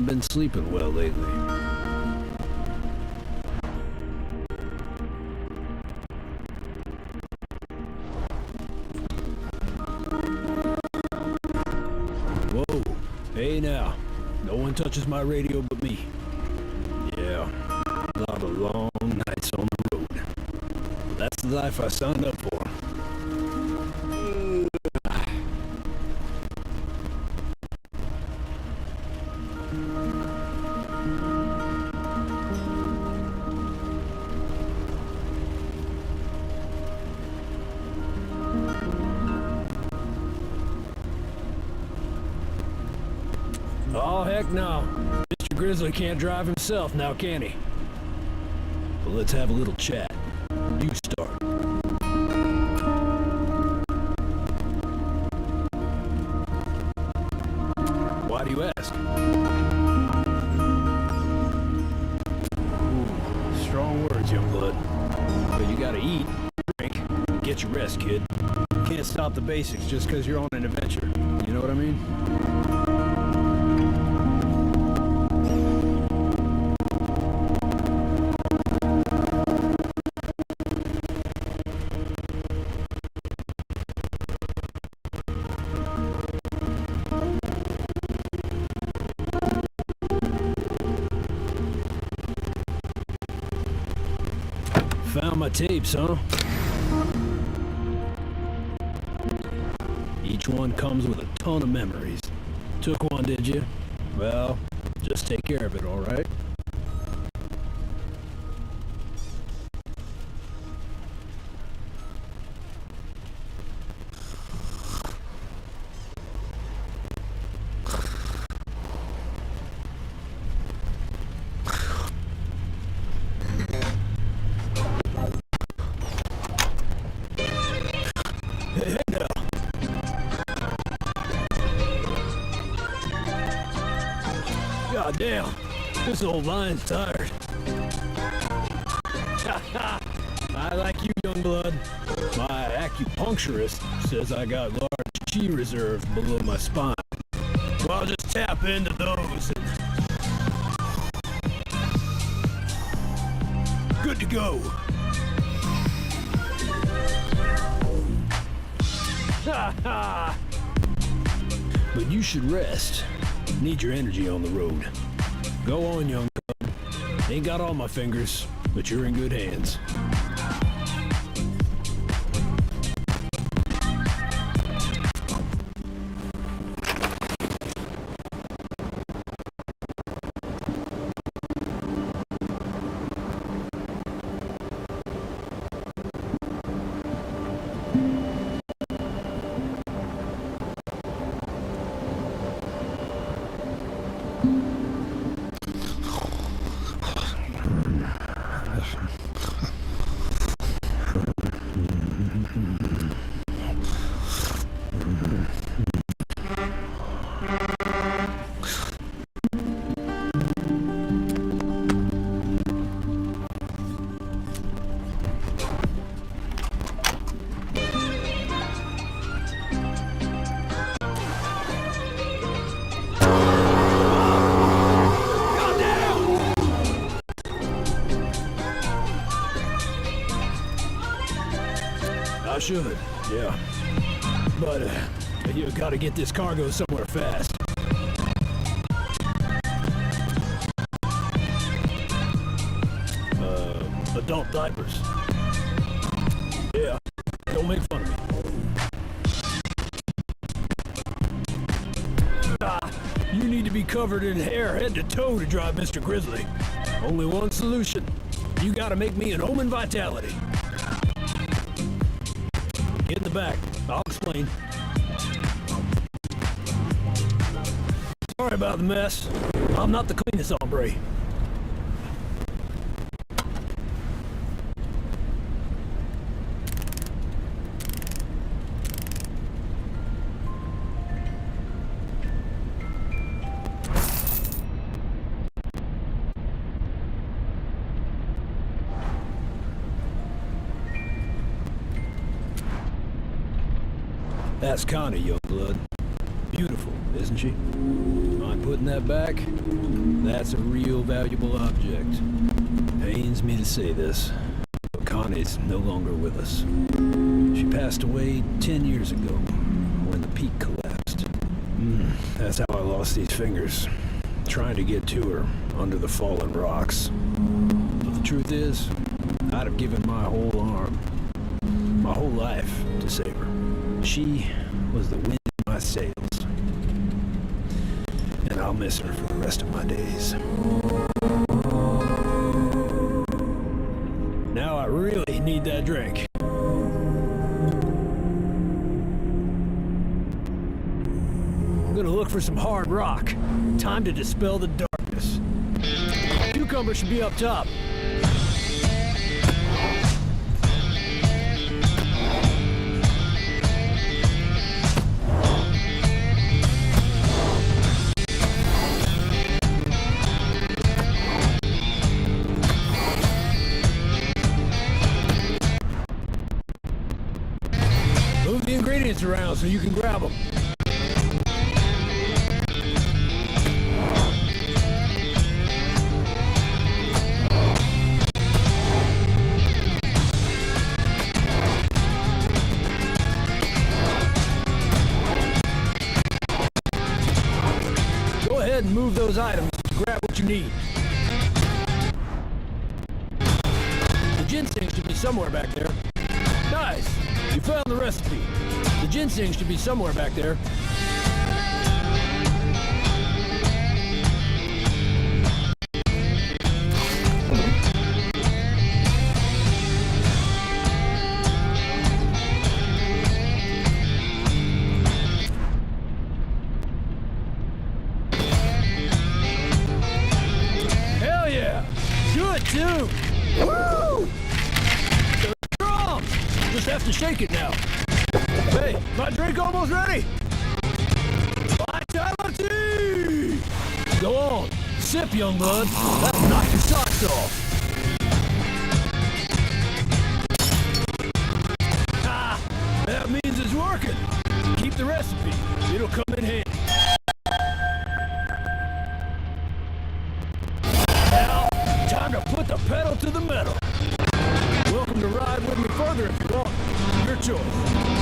been sleeping well lately. Whoa. Hey now. No one touches my radio but me. Yeah. A lot of long nights on the road. That's the life I signed up for. Oh, heck no. Mr. Grizzly can't drive himself now, can he? Well, let's have a little chat. You start. Why do you ask? Ooh, strong words, young blood. But you gotta eat, drink, and get your rest, kid. You can't stop the basics just because you're on an adventure. You know what I mean? Found my tapes, huh? Each one comes with a ton of memories. Took one, did you? Well, just take care of it, all right? God damn, this old line's tired. I like you, young blood. My acupuncturist says I got large chi reserves below my spine. Well, I'll just tap into those and... Good to go. But you should rest. Need your energy on the road. Go on, young cub. Ain't got all my fingers, but you're in good hands. I should, yeah. But you gotta get this cargo somewhere fast. Adult diapers. Yeah, don't make fun of me. You need to be covered in hair head to toe to drive Mr. Grizzly. Only one solution. You gotta make me an Omen Vitality. Get in the back. I'll explain. Sorry about the mess. I'm not the cleanest hombre. That's Connie, young blood. Beautiful, isn't she? Mind putting that back? That's a real valuable object. Pains me to say this, but Connie's no longer with us. She passed away 10 years ago, when the peak collapsed. That's how I lost these fingers, trying to get to her under the fallen rocks. But the truth is, I'd have given my whole arm, my whole life to save her. She was the wind in my sails. And I'll miss her for the rest of my days. Now I really need that drink. I'm gonna look for some hard rock. Time to dispel the darkness. Cucumber should be up top. Move the ingredients around so you can grab them. Go ahead and move those items to grab what you need. The ginseng should be somewhere back there. Nice! You found the recipe. The ginseng should be somewhere back there. Hell yeah! Good too! Woo! They're strong! Just have to shake it now. Hey, my drink almost ready! Vitality! Go on, sip, young blood. That'll knock your socks off. Ah, that means it's working. Keep the recipe. It'll come in handy. Now, time to put the pedal to the metal. Welcome to ride with me further if you want. Your choice.